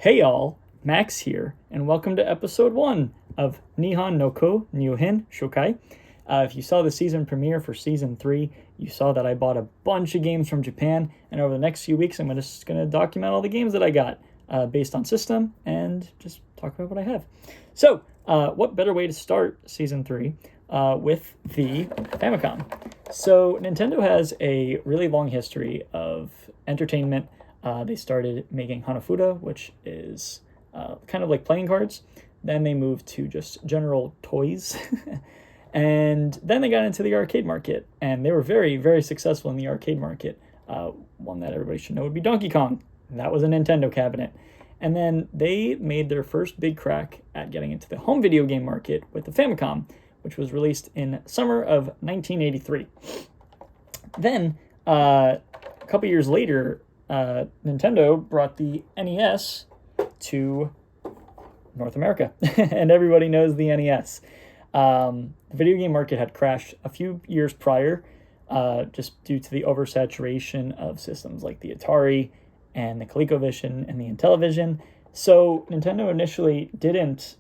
Hey all, Max here, and welcome to episode 1 of Nihon no購入品紹介. If you saw the season premiere for season 3, you saw that I bought a bunch of games from Japan, and over the next few weeks I'm just going to document all the games that I got based on system and just talk about what I have. So, what better way to start season 3 with the Famicom? So, Nintendo has a really long history of entertainment. They started making Hanafuda, which is kind of like playing cards. Then they moved to just general toys. And then they got into the arcade market. And they were very, very successful in the arcade market. One that everybody should know would be Donkey Kong. That was a Nintendo cabinet. And then they made their first big crack at getting into the home video game market with the Famicom, which was released in summer of 1983. Then, a couple years later, Nintendo brought the NES to North America, and everybody knows the NES. The video game market had crashed a few years prior, just due to the oversaturation of systems like the Atari and the ColecoVision and the Intellivision. So Nintendo initially didn't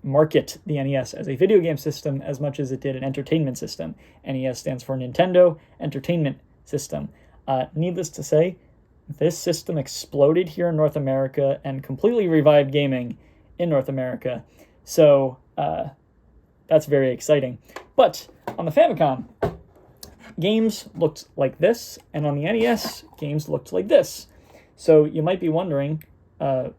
market the NES as a video game system as much as it did an entertainment system. NES stands for Nintendo Entertainment System. Needless to say, this system exploded here in North America and completely revived gaming in North America. So that's very exciting. But on the Famicom, games looked like this, and on the NES, games looked like this. So you might be wondering that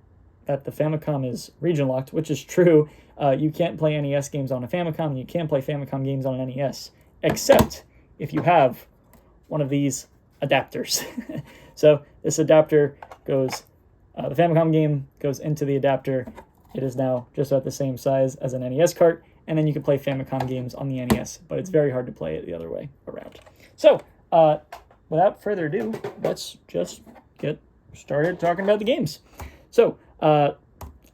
the Famicom is region locked, which is true. You can't play NES games on a Famicom, and you can't play Famicom games on an NES, except if you have one of these adapters. So this adapter goes, the Famicom game goes into the adapter. It is now just about the same size as an NES cart, and then you can play Famicom games on the NES, but it's very hard to play it the other way around. So, without further ado, let's just get started talking about the games. So, I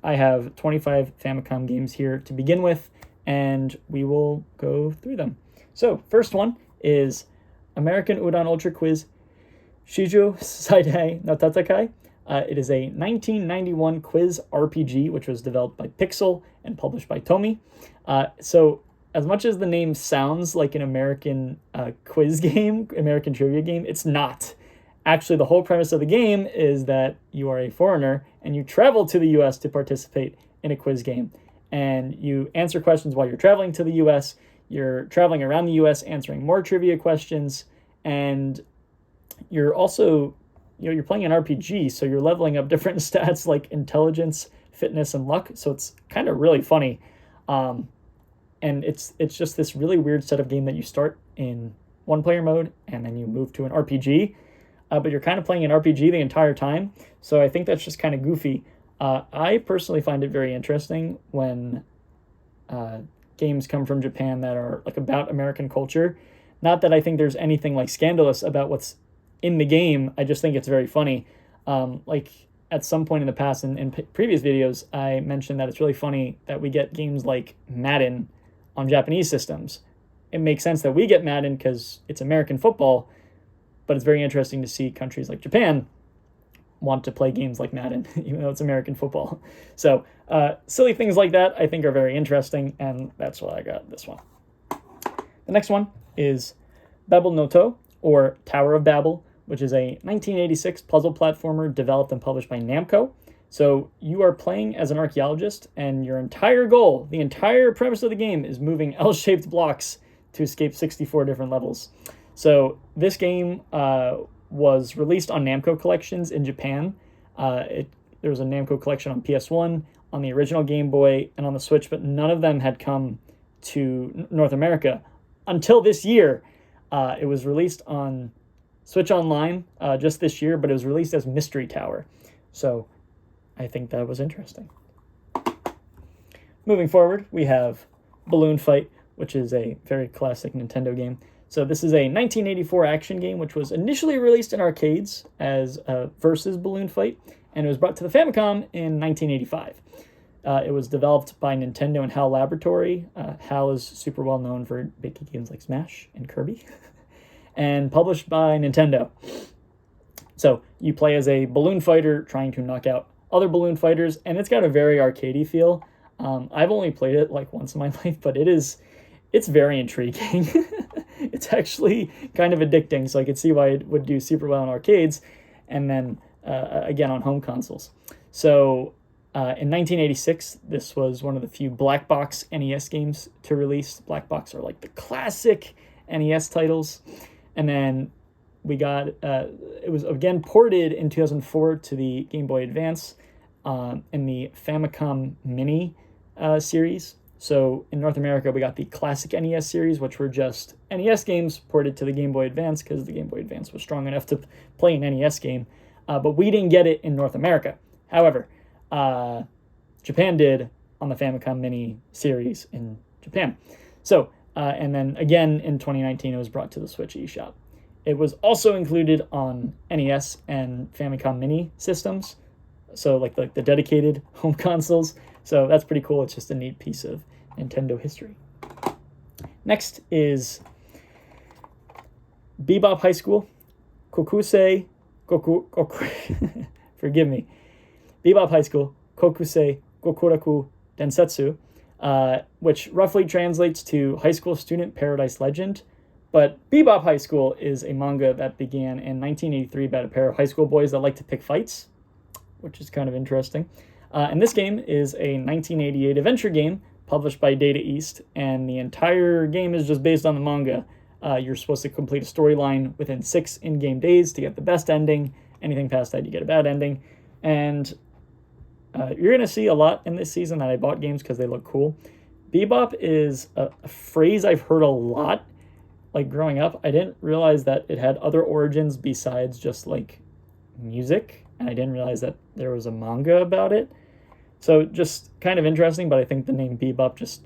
have 25 Famicom games here to begin with, and we will go through them. So, first one is American Udon Ultra Quiz Shiju Saidai no Tatakai. It is a 1991 quiz RPG, which was developed by Pixel and published by Tomy. So, as much as the name sounds like an American quiz game, American trivia game, it's not. Actually, the whole premise of the game is that you are a foreigner and you travel to the U.S. to participate in a quiz game. And you answer questions while you're traveling to the U.S. You're traveling around the U.S. answering more trivia questions. And you're also, you're playing an RPG, so you're leveling up different stats like intelligence, fitness, and luck. So it's kind of really funny. And it's just this really weird setup game that you start in one-player mode, and then you move to an RPG. But you're kind of playing an RPG the entire time. So I think that's just kind of goofy. I personally find it very interesting when games come from Japan that are like about American culture. Not that I think there's anything like scandalous about what's in the game. I just think it's very funny. Like at some point in the past in previous videos, I mentioned that it's really funny that we get games like Madden on Japanese systems. It makes sense that we get Madden because it's American football, but it's very interesting to see countries like Japan want to play games like Madden, even though it's American football. So silly things like that I think are very interesting, and that's why I got this one. The next one is Babel no To, or Tower of Babel, which is a 1986 puzzle platformer developed and published by Namco. So you are playing as an archaeologist, and your entire goal, the entire premise of the game, is moving L-shaped blocks to escape 64 different levels. So this game was released on Namco collections in Japan. There was a Namco collection on PS1, on the original Game Boy, and on the Switch, but none of them had come to North America until this year. It was released on Switch Online just this year, but it was released as Mystery Tower. So I think that was interesting. Moving forward, we have Balloon Fight, which is a very classic Nintendo game. So this is a 1984 action game, which was initially released in arcades as Versus Balloon Fight, and it was brought to the Famicom in 1985. It was developed by Nintendo and HAL Laboratory. HAL is super well known for making games like Smash and Kirby. And published by Nintendo. So you play as a balloon fighter trying to knock out other balloon fighters, and it's got a very arcadey feel. I've only played it like once in my life, but it's very intriguing. It's actually kind of addicting, so I could see why it would do super well in arcades, and then again on home consoles. So in 1986, this was one of the few black box NES games to release. Black box are like the classic NES titles. And then we got, it was again ported in 2004 to the Game Boy Advance in the Famicom Mini series. So in North America, we got the classic NES series, which were just NES games ported to the Game Boy Advance because the Game Boy Advance was strong enough to play an NES game. But we didn't get it in North America. However, Japan did on the Famicom Mini series in Japan. So, and then again in 2019, it was brought to the Switch eShop. It was also included on NES and Famicom Mini systems, so like the dedicated home consoles. So that's pretty cool. It's just a neat piece of Nintendo history. Next is Bebop High School, Kokusei, forgive me, Bebop High School, Kokusei Gokuraku Densetsu, which roughly translates to High School Student Paradise Legend. But Bebop High School is a manga that began in 1983 about a pair of high school boys that like to pick fights, which is kind of interesting. And this game is a 1988 adventure game published by Data East, and the entire game is just based on the manga. You're supposed to complete a storyline within 6 in-game days to get the best ending. Anything past that, you get a bad ending. And you're going to see a lot in this season that I bought games because they look cool. Bebop is a phrase I've heard a lot, like growing up. I didn't realize that it had other origins besides just like music, and I didn't realize that there was a manga about it. So just kind of interesting, but I think the name Bebop just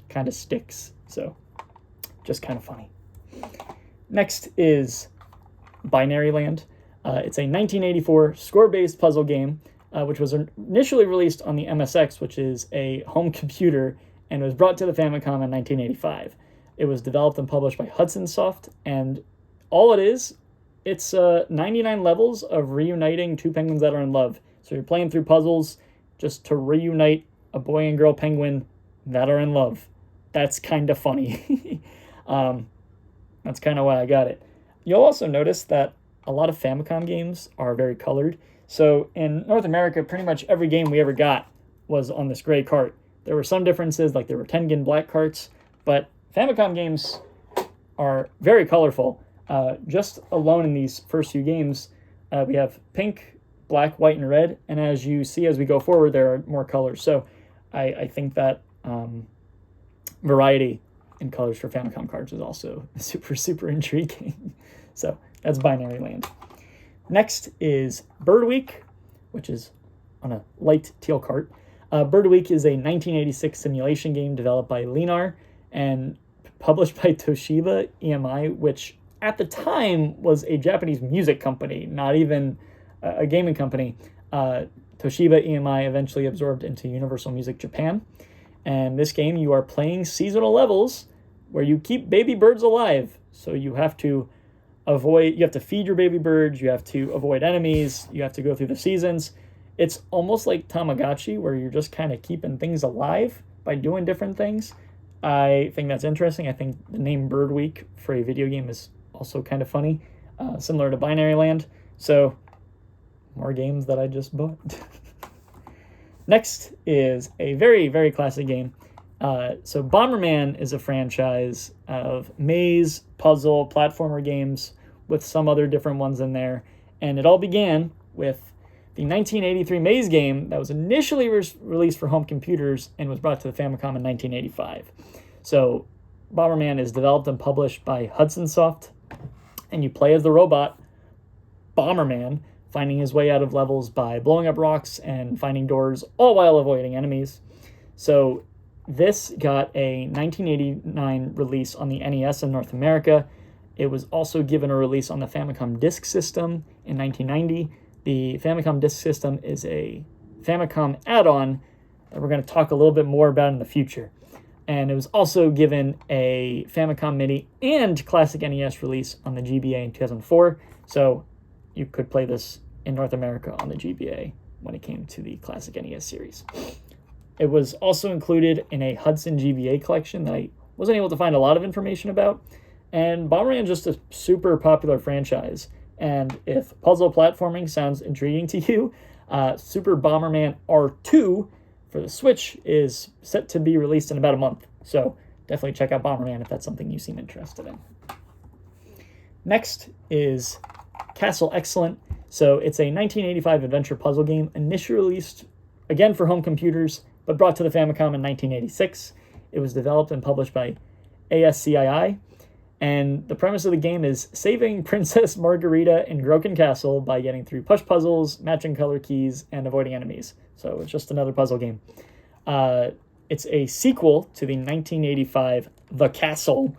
kind of sticks. So just kind of funny. Next is Binary Land. It's a 1984 score-based puzzle game, which was initially released on the MSX, which is a home computer, and was brought to the Famicom in 1985. It was developed and published by Hudson Soft, and all it is, it's 99 levels of reuniting two penguins that are in love. So you're playing through puzzles just to reunite a boy and girl penguin that are in love. That's kind of funny. That's kind of why I got it. You'll also notice that a lot of Famicom games are very colored. So in North America, pretty much every game we ever got was on this gray cart. There were some differences, like there were Tengen black carts, but Famicom games are very colorful. Just alone in these first few games, we have pink, black, white, and red. And as you see as we go forward, there are more colors. So I think that variety in colors for Famicom cards is also super, super intriguing. So that's Binary Land. Next is Bird Week, which is on a light teal cart. Bird Week is a 1986 simulation game developed by Linar and published by Toshiba EMI, which at the time was a Japanese music company, not even a gaming company. Toshiba EMI eventually absorbed into Universal Music Japan. And this game, you are playing seasonal levels where you keep baby birds alive. So you have to feed your baby birds, you have to avoid enemies, you have to go through the seasons. It's almost like Tamagotchi, where you're just kind of keeping things alive by doing different things. I think that's interesting. I think the name Bird Week for a video game is also kind of funny, similar to Binary Land. So, more games that I just bought. Next is a very, very classic game. So Bomberman is a franchise of maze, puzzle, platformer games with some other different ones in there. And it all began with the 1983 maze game that was initially released for home computers and was brought to the Famicom in 1985. So Bomberman is developed and published by Hudson Soft, and you play as the robot Bomberman, finding his way out of levels by blowing up rocks and finding doors, all while avoiding enemies. So this got a 1989 release on the NES in North America. It was also given a release on the Famicom Disk System in 1990. The Famicom Disk System is a Famicom add-on that we're going to talk a little bit more about in the future. And it was also given a Famicom Mini and Classic NES release on the GBA in 2004. So you could play this in North America on the GBA when it came to the classic NES series. It was also included in a Hudson GBA collection that I wasn't able to find a lot of information about. And Bomberman is just a super popular franchise. And if puzzle platforming sounds intriguing to you, Super Bomberman R2 for the Switch is set to be released in about a month. So definitely check out Bomberman if that's something you seem interested in. Next is Castle Excellent. So it's a 1985 adventure puzzle game, initially released again for home computers, but brought to the Famicom in 1986. It was developed and published by ASCII, and the premise of the game is saving Princess Margarita in Groken Castle by getting through push puzzles, matching color keys, and avoiding enemies. So it's just another puzzle game. It's a sequel to the 1985 The Castle,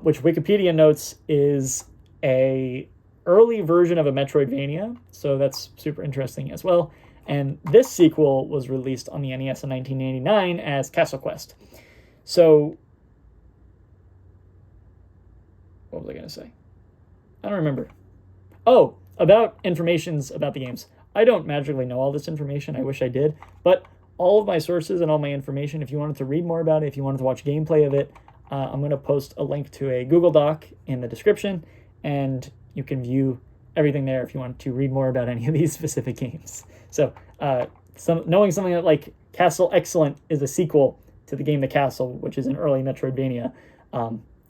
which Wikipedia notes is a early version of a Metroidvania, so that's super interesting as well. And this sequel was released on the NES in 1989 as Castle Quest. So, what was I going to say? I don't remember. Oh, about informations about the games. I don't magically know all this information. I wish I did. But all of my sources and all my information, if you wanted to read more about it, if you wanted to watch gameplay of it, I'm going to post a link to a Google Doc in the description, and you can view everything there if you want to read more about any of these specific games. So, knowing something that like Castle Excellent is a sequel to the game The Castle, which is an early Metroidvania,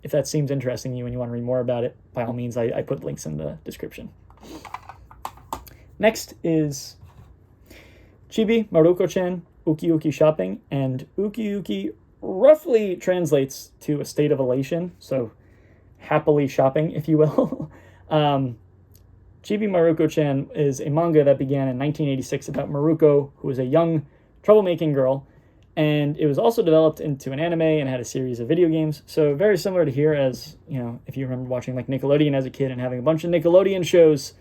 if that seems interesting to you and you want to read more about it, by all means, I put links in the description. Next is Chibi Maruko-chan Uki Uki Shopping, and Uki Uki roughly translates to a state of elation, so happily shopping, if you will. Chibi Maruko-chan is a manga that began in 1986 about Maruko, who was a young, troublemaking girl, and it was also developed into an anime and had a series of video games. So very similar to here, as you know, if you remember watching like Nickelodeon as a kid and having a bunch of Nickelodeon shows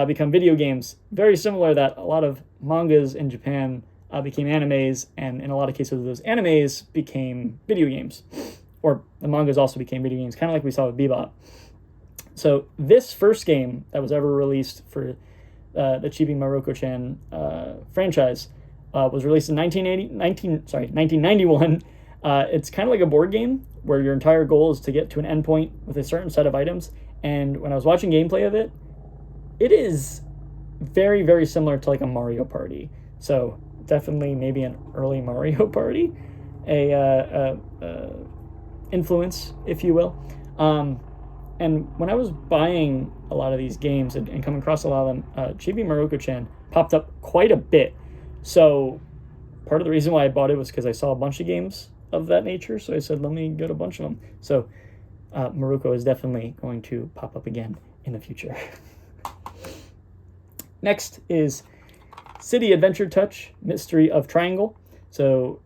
become video games. Very similar that a lot of mangas in Japan became animes, and in a lot of cases those animes became video games, or the mangas also became video games, kind of like we saw with Bebop. So this first game that was ever released for the Chibi Maruko-chan franchise was released in 1991. It's kind of like a board game where your entire goal is to get to an endpoint with a certain set of items. And when I was watching gameplay of it, it is very, very similar to like a Mario Party. So definitely maybe an early Mario Party, a influence, if you will. And when I was buying a lot of these games and coming across a lot of them, Chibi Maruko-chan popped up quite a bit. So part of the reason why I bought it was because I saw a bunch of games of that nature. So I said, let me get a bunch of them. So Maruko is definitely going to pop up again in the future. Next is City Adventure Touch, Mystery of Triangle. So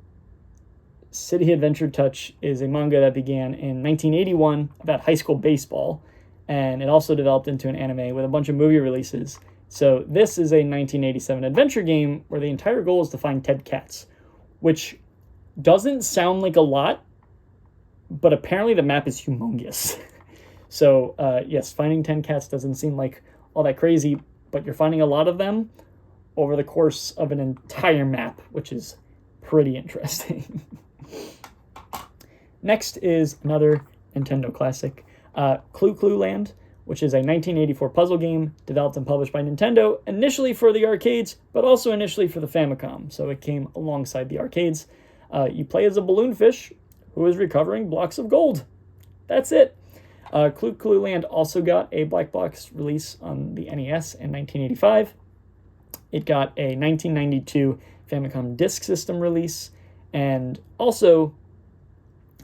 City Adventure Touch is a manga that began in 1981 about high school baseball, and it also developed into an anime with a bunch of movie releases. So this is a 1987 adventure game where the entire goal is to find 10 cats, which doesn't sound like a lot, but apparently the map is humongous. So yes, finding 10 cats doesn't seem like all that crazy, but you're finding a lot of them over the course of an entire map, which is pretty interesting. Next is another Nintendo classic, Clue Clue Land, which is a 1984 puzzle game developed and published by Nintendo, initially for the arcades, but also initially for the Famicom, so it came alongside the arcades. You play as a balloon fish who is recovering blocks of gold. That's it. Clue Clue Land also got a black box release on the NES in 1985. It got a 1992 Famicom Disk System release, and also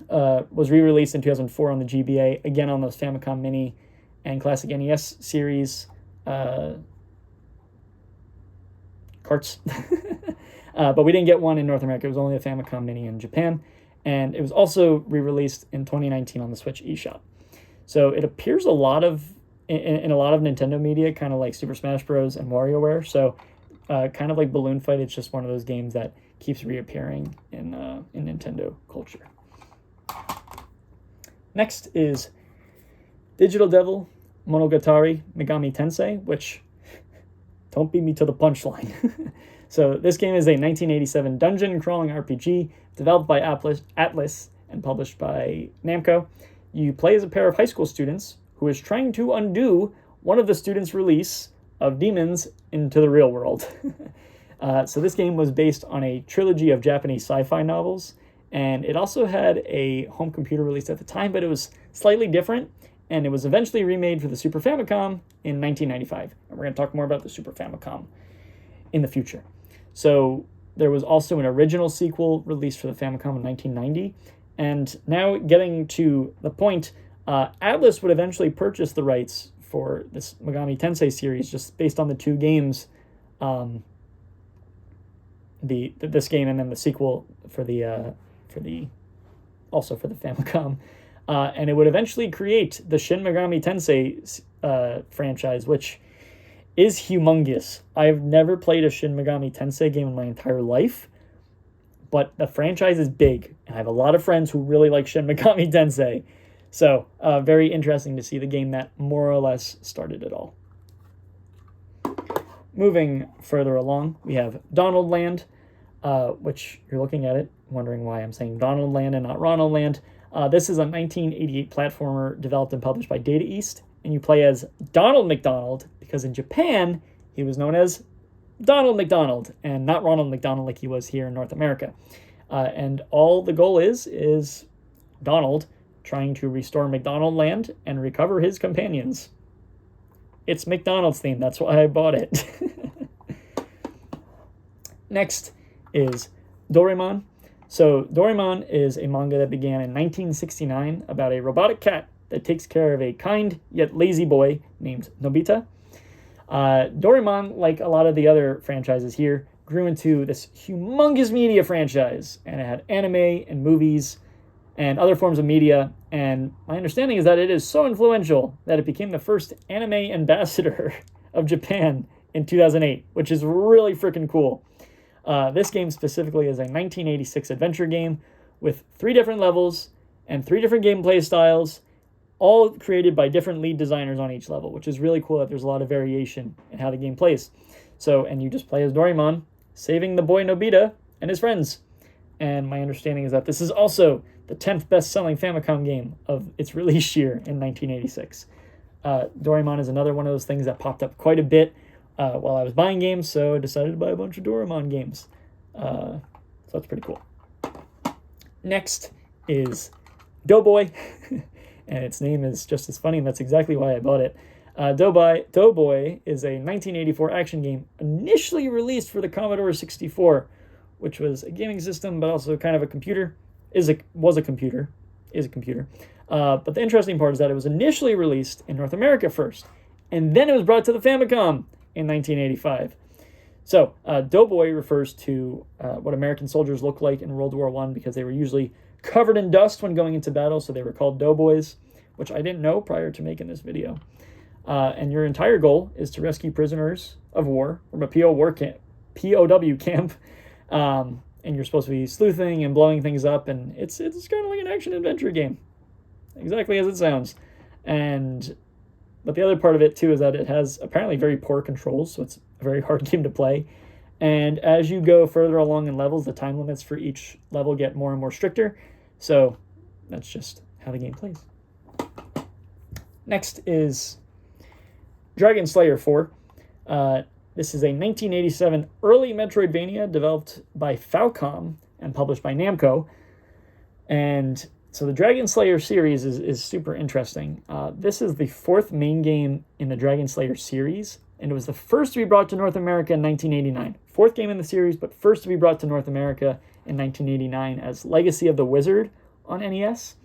was re-released in 2004 on the GBA, again on those Famicom Mini and Classic NES series carts. But we didn't get one in North America. It was only a Famicom Mini in Japan. And it was also re-released in 2019 on the Switch eShop. So it appears a lot of in a lot of Nintendo media, kind of like Super Smash Bros. And WarioWare. So kind of like Balloon Fight, it's just one of those games that keeps reappearing in Nintendo culture. Next is Digital Devil, Monogatari Megami Tensei, which, don't beat me to the punchline. So this game is a 1987 dungeon crawling RPG developed by Atlas and published by Namco. You play as a pair of high school students who is trying to undo one of the students' release of demons into the real world. So this game was based on a trilogy of Japanese sci-fi novels, and it also had a home computer release at the time, but it was slightly different, and it was eventually remade for the Super Famicom in 1995. And we're going to talk more about the Super Famicom in the future. So there was also an original sequel released for the Famicom in 1990, and now getting to the point, Atlas would eventually purchase the rights for this Megami Tensei series just based on the two games, this game and then the sequel for the Famicom, and it would eventually create the Shin Megami Tensei franchise, which is humongous. I've never played a Shin Megami Tensei game in my entire life, but the franchise is big, and I have a lot of friends who really like Shin Megami Tensei. So, very interesting to see the game that more or less started it all. Moving further along, we have Donald Land, which you're looking at it, wondering why I'm saying Donald Land and not Ronald Land. This is a 1988 platformer developed and published by Data East, and you play as Donald McDonald, because in Japan, he was known as Donald McDonald, and not Ronald McDonald like he was here in North America. And all the goal is Donald trying to restore McDonald Land and recover his companions. It's McDonald's theme, that's why I bought it. Next is Doraemon. So Doraemon is a manga that began in 1969 about a robotic cat that takes care of a kind yet lazy boy named Nobita. Doraemon, like a lot of the other franchises here, grew into this humongous media franchise, and it had anime and movies and other forms of media, and my understanding is that it is so influential that it became the first anime ambassador of Japan in 2008, which is really freaking cool. This game specifically is a 1986 adventure game with 3 different levels and 3 different gameplay styles, all created by different lead designers on each level, which is really cool that there's a lot of variation in how the game plays. So, and you just play as Doraemon, saving the boy Nobita and his friends. And my understanding is that this is also the 10th best-selling Famicom game of its release year in 1986. Doraemon is another one of those things that popped up quite a bit while I was buying games, so I decided to buy a bunch of Doraemon games. So that's pretty cool. Next is Doughboy, and its name is just as funny, and that's exactly why I bought it. Doughboy is a 1984 action game initially released for the Commodore 64, which was a gaming system, but also kind of a computer. Is a computer. But the interesting part is that it was initially released in North America first, and then it was brought to the Famicom in 1985. So, Doughboy refers to what American soldiers looked like in World War I, because they were usually covered in dust when going into battle, so they were called doughboys, which I didn't know prior to making this video. And your entire goal is to rescue prisoners of war from a POW camp, and you're supposed to be sleuthing and blowing things up, and it's kind of like an action-adventure game, exactly as it sounds. But the other part of it, too, is that it has apparently very poor controls, so it's a very hard game to play. And as you go further along in levels, the time limits for each level get more and more stricter, so that's just how the game plays. Next is Dragon Slayer 4. This is a 1987 early Metroidvania developed by Falcom and published by Namco. And so the Dragon Slayer series is super interesting. This is the 4th main game in the Dragon Slayer series, and it was the first to be brought to North America in 1989. 4th game in the series, but first to be brought to North America in 1989 as Legacy of the Wizard on NES.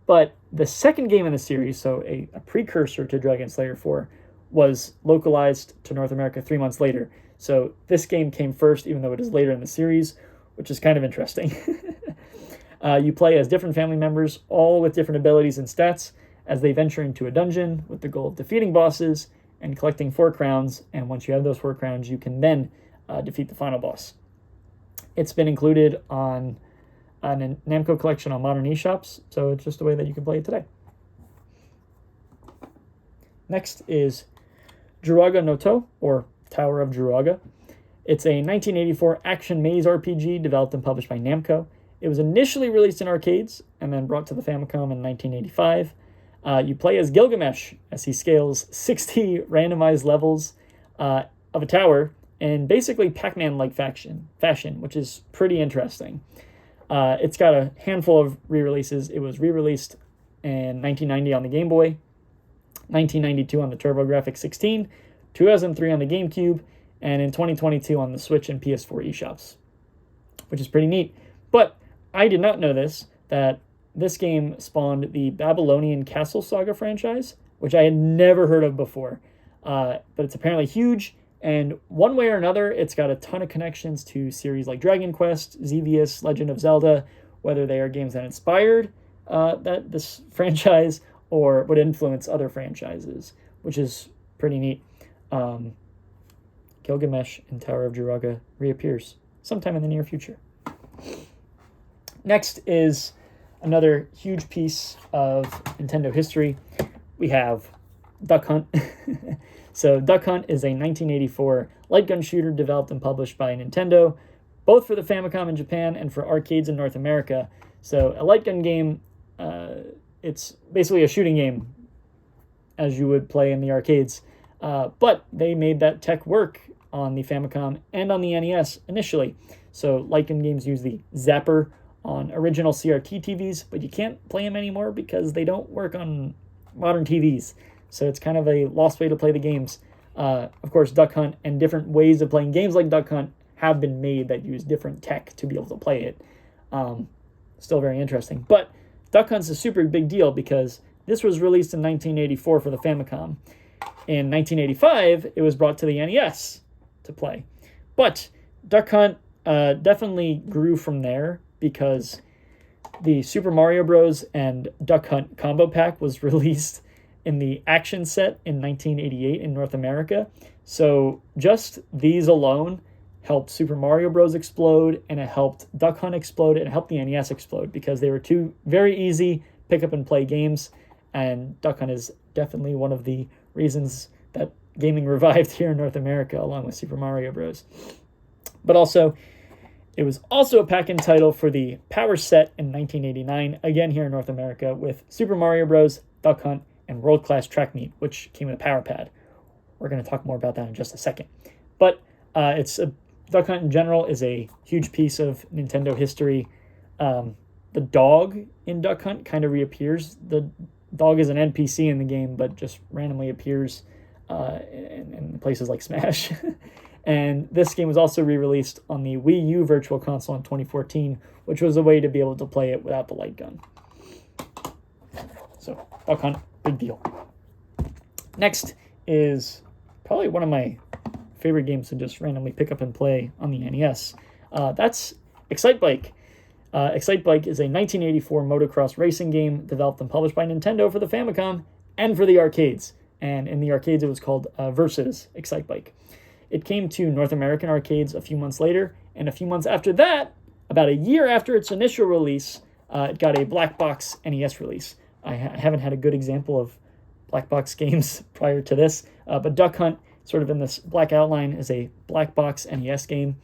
But the second game in the series, so a precursor to Dragon Slayer 4, was localized to North America 3 months later. So this game came first, even though it is later in the series, which is kind of interesting. You play as different family members, all with different abilities and stats, as they venture into a dungeon with the goal of defeating bosses and collecting 4 crowns. And once you have those 4 crowns, you can then defeat the final boss. It's been included on a Namco collection on modern eShops, so it's just a way that you can play it today. Next is Juaga no To, or Tower of Juaga. It's a 1984 action maze RPG developed and published by Namco. It was initially released in arcades and then brought to the Famicom in 1985. You play as Gilgamesh as he scales 60 randomized levels of a tower in basically Pac-Man-like fashion, which is pretty interesting. It's got a handful of re-releases. It was re-released in 1990 on the Game Boy, 1992 on the TurboGrafx 16, 2003 on the GameCube, and in 2022 on the Switch and PS4 eShops, which is pretty neat. But I did not know that this game spawned the Babylonian Castle Saga franchise, which I had never heard of before. But it's apparently huge, and one way or another, it's got a ton of connections to series like Dragon Quest, Xevious, Legend of Zelda, whether they are games that inspired this franchise or would influence other franchises, which is pretty neat. Gilgamesh in Tower of Juaga reappears sometime in the near future. Next is another huge piece of Nintendo history. We have Duck Hunt. So Duck Hunt is a 1984 light gun shooter developed and published by Nintendo, both for the Famicom in Japan and for arcades in North America. So a light gun game, it's basically a shooting game as you would play in the arcades. But they made that tech work on the Famicom and on the NES initially. So light gun games use the zapper on original CRT TVs, but you can't play them anymore because they don't work on modern TVs. So it's kind of a lost way to play the games. Of course, Duck Hunt and different ways of playing games like Duck Hunt have been made that use different tech to be able to play it. Still very interesting. But Duck Hunt's a super big deal because this was released in 1984 for the Famicom. In 1985, it was brought to the NES to play. But Duck Hunt definitely grew from there because the Super Mario Bros. And Duck Hunt combo pack was released in the action set in 1988 in North America. So just these alone helped Super Mario Bros. Explode, and it helped Duck Hunt explode, and it helped the NES explode because they were two very easy pick up and play games, and Duck Hunt is definitely one of the reasons that gaming revived here in North America along with Super Mario Bros. But also, it was also a pack-in title for the Power Set in 1989, again here in North America, with Super Mario Bros., Duck Hunt, and World Class Track Meet, which came with a Power Pad. We're going to talk more about that in just a second. But Duck Hunt in general is a huge piece of Nintendo history. The dog in Duck Hunt kind of reappears. The dog is an NPC in the game, but just randomly appears in places like Smash. And this game was also re-released on the Wii U Virtual Console in 2014, which was a way to be able to play it without the light gun. So, Duck Hunt, big deal. Next is probably one of my favorite games to just randomly pick up and play on the NES. That's Excite Bike. Excite Bike is a 1984 motocross racing game developed and published by Nintendo for the Famicom and for the arcades. And in the arcades, it was called Versus Excite Bike. It came to North American arcades a few months later, and a few months after that, about a year after its initial release, it got a black box NES release. I haven't had a good example of black box games prior to this, but Duck Hunt, sort of in this black outline, is a black box NES game,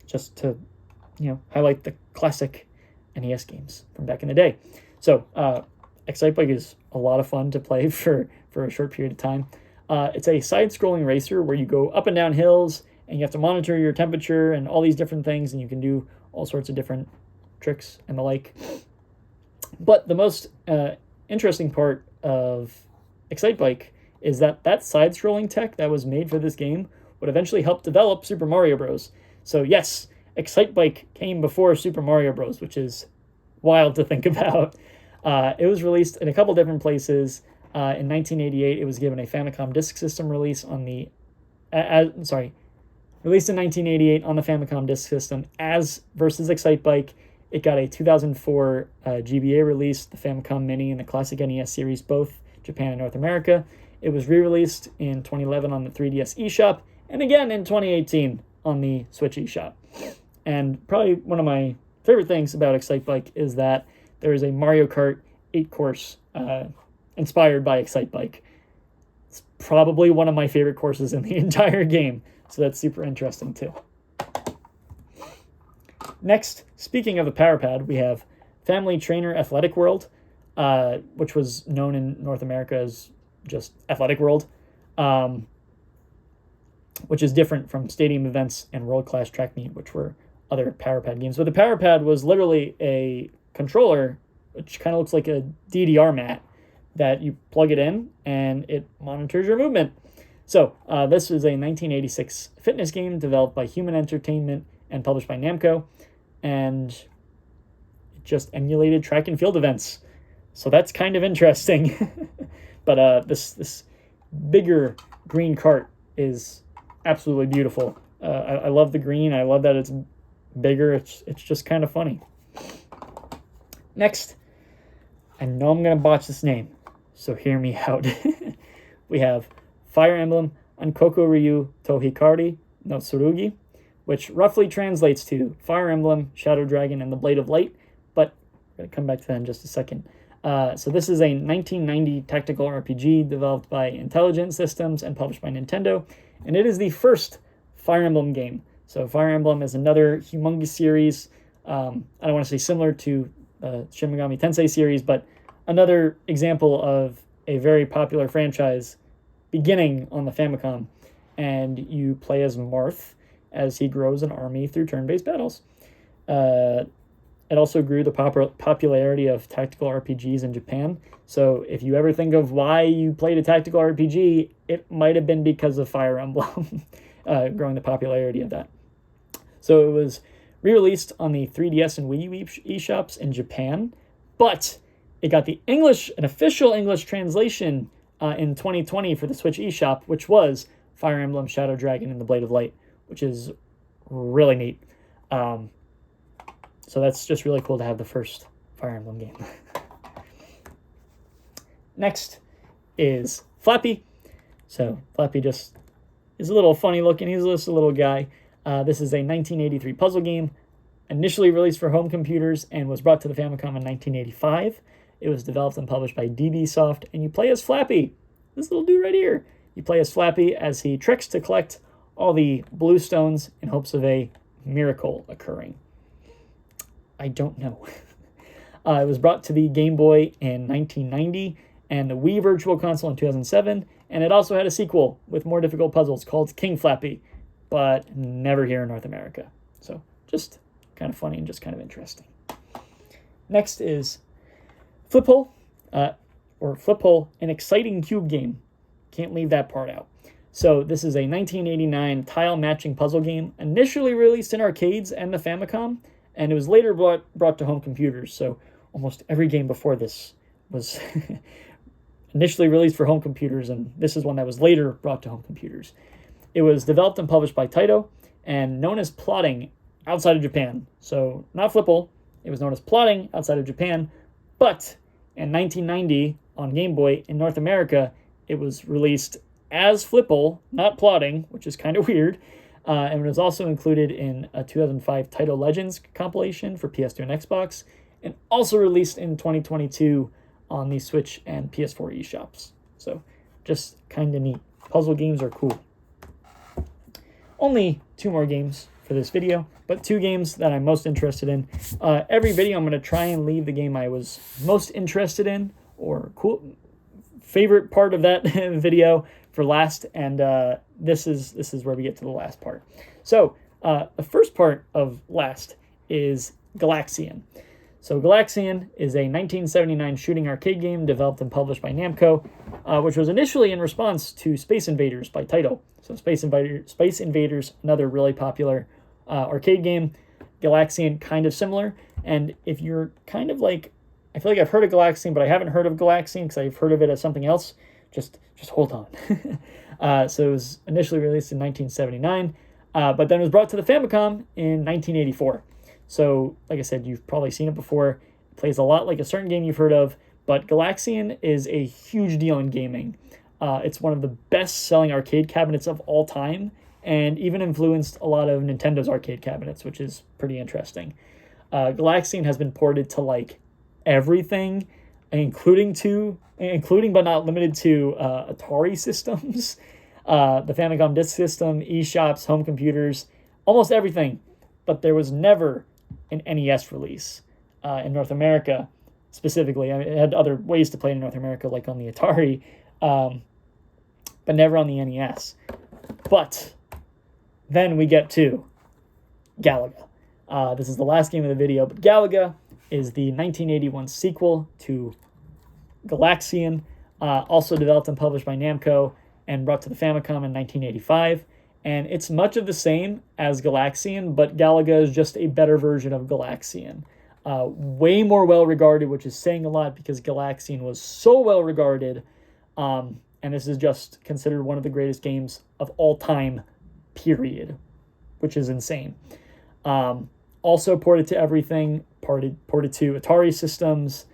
just to highlight the classic NES games from back in the day. So Excite Bike is a lot of fun to play for a short period of time. It's a side-scrolling racer where you go up and down hills, and you have to monitor your temperature and all these different things, and you can do all sorts of different tricks and the like. But the most interesting part of Excite Bike is that side-scrolling tech that was made for this game would eventually help develop Super Mario Bros. So yes, Excite Bike came before Super Mario Bros., which is wild to think about. It was released in a couple different places. In 1988, it was given a Famicom Disk System release on the... released in 1988 on the Famicom Disk System as Versus Excite Bike. It got a 2004 GBA release, the Famicom Mini and the Classic NES series, both Japan and North America. It was re-released in 2011 on the 3DS eShop, and again in 2018 on the Switch eShop. And probably one of my favorite things about Excite Bike is that there is a Mario Kart 8 course inspired by Excite Bike. It's probably one of my favorite courses in the entire game, so that's super interesting too. Next, speaking of the Power Pad, we have Family Trainer Athletic World, which was known in North America as just Athletic World, which is different from Stadium Events and World Class Track Meet, which were other Power Pad games. But the Power Pad was literally a controller, which kind of looks like a DDR mat, that you plug it in and it monitors your movement. So this was a 1986 fitness game developed by Human Entertainment and published by Namco, and it just emulated track and field events. So that's kind of interesting. But this bigger green cart is absolutely beautiful. I love the green. I love that it's bigger. It's just kind of funny. Next, I know I'm going to botch this name, so hear me out. We have Fire Emblem Ankoko Ryu Tohikari no Tsurugi, which roughly translates to Fire Emblem, Shadow Dragon, and the Blade of Light, but I'm going to come back to that in just a second. So this is a 1990 tactical RPG developed by Intelligent Systems and published by Nintendo, and it is the first Fire Emblem game. So Fire Emblem is another humongous series. I don't want to say similar to Shin Megami Tensei series, but another example of a very popular franchise beginning on the Famicom, and you play as Marth as he grows an army through turn-based battles. It also grew the popularity of tactical RPGs in Japan. So if you ever think of why you played a tactical RPG, it might have been because of Fire Emblem, growing the popularity of that. So it was re-released on the 3DS and Wii U eShops in Japan, but it got an official English translation in 2020 for the Switch eShop, which was Fire Emblem, Shadow Dragon, and the Blade of Light, which is really neat. So that's just really cool to have the first Fire Emblem game. Next is Flappy. So Flappy just is a little funny looking. He's just a little guy. This is a 1983 puzzle game, initially released for home computers and was brought to the Famicom in 1985. It was developed and published by DB Soft, and you play as Flappy. This little dude right here. You play as Flappy as he treks to collect all the blue stones in hopes of a miracle occurring. I don't know. It was brought to the Game Boy in 1990 and the Wii Virtual Console in 2007, and it also had a sequel with more difficult puzzles called King Flappy, but never here in North America. So just kind of funny and just kind of interesting. Next is Flip Hole, an exciting cube game. Can't leave that part out. So this is a 1989 tile matching puzzle game, initially released in arcades and the Famicom, and it was later brought to home computers. So almost every game before this was initially released for home computers, and this is one that was later brought to home computers. It was developed and published by Taito, and known as Plotting outside of Japan. So not Flipple, it was known as Plotting outside of Japan, but in 1990 on Game Boy in North America, it was released as Flipple, not Plotting, which is kind of weird, and it was also included in a 2005 Taito Legends compilation for PS2 and Xbox, and also released in 2022 on the Switch and PS4 eShops. So just kind of neat. Puzzle games are cool. Only 2 more games for this video, but 2 games that I'm most interested in. Every video I'm going to try and leave the game I was most interested in or cool favorite part of that video for last, and this is where we get to the last part. So the first part of last is Galaxian. So Galaxian is a 1979 shooting arcade game developed and published by Namco, which was initially in response to Space Invaders by Taito. So Space Invaders, another really popular arcade game. Galaxian, kind of similar. And if you're kind of like, I feel like I've heard of Galaxian, but I haven't heard of Galaxian because I've heard of it as something else, just hold on. So it was initially released in 1979, but then it was brought to the Famicom in 1984. So, like I said, you've probably seen it before. It plays a lot like a certain game you've heard of, but Galaxian is a huge deal in gaming. It's one of the best-selling arcade cabinets of all time, and even influenced a lot of Nintendo's arcade cabinets, which is pretty interesting. Galaxian has been ported to, like, everything. including but not limited to Atari systems, the Famicom Disk System, eShops, home computers, almost everything. But there was never an NES release in North America specifically. I mean, it had other ways to play in North America, like on the Atari, but never on the NES. But then we get to Galaga. This is the last game of the video, but Galaga is the 1981 sequel to Galaxian, also developed and published by Namco and brought to the Famicom in 1985. And it's much of the same as Galaxian, but Galaga is just a better version of Galaxian. Way more well-regarded, which is saying a lot because Galaxian was so well-regarded, and this is just considered one of the greatest games of all time, period, which is insane. Also ported to everything, ported to Atari systems,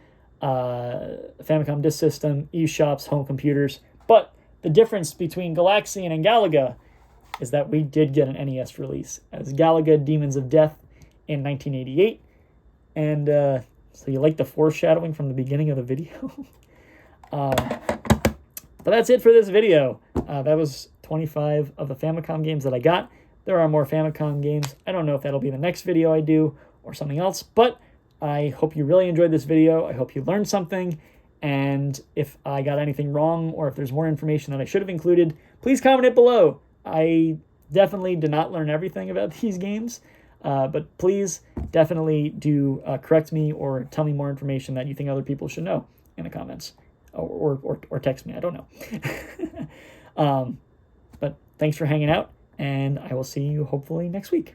Famicom Disk System, eShops, home computers. But the difference between Galaxian and Galaga is that we did get an NES release as Galaga Demons of Death in 1988. And so you like the foreshadowing from the beginning of the video? But that's it for this video. That was 25 of the Famicom games that I got. There are more Famicom games. I don't know if that'll be the next video I do or something else, but I hope you really enjoyed this video. I hope you learned something. And if I got anything wrong or if there's more information that I should have included, please comment it below. I definitely did not learn everything about these games, but please definitely do correct me or tell me more information that you think other people should know in the comments or text me. I don't know. But thanks for hanging out, and I will see you hopefully next week.